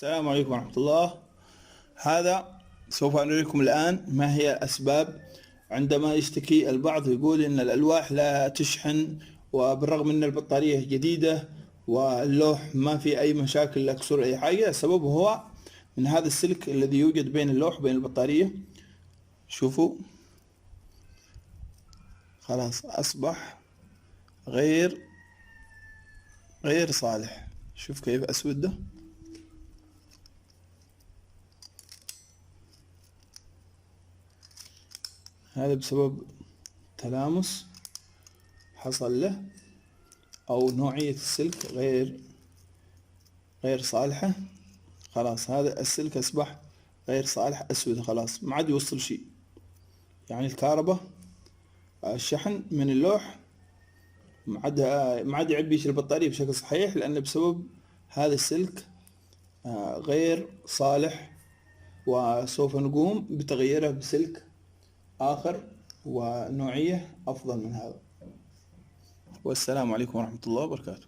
السلام عليكم ورحمة الله. هذا سوف أريكم الآن ما هي الأسباب عندما يشتكي البعض يقول إن الألواح لا تشحن، وبالرغم إن البطارية جديدة واللوح ما في أي مشاكل لا كسور أي حاجة. السبب هو من هذا السلك الذي يوجد بين اللوح وبين البطارية. شوفوا خلاص أصبح غير صالح. شوف كيف أسود ده. هذا بسبب تلامس حصل له، أو نوعية السلك غير صالحة. خلاص هذا السلك أصبح غير صالح، أسود خلاص ما عاد يوصل شيء. يعني الكهرباء الشحن من اللوح ما عاد يعبيش البطارية بشكل صحيح، لأن بسبب هذا السلك غير صالح. وسوف نقوم بتغييره بسلك آخر ونوعية أفضل من هذا. والسلام عليكم ورحمة الله وبركاته.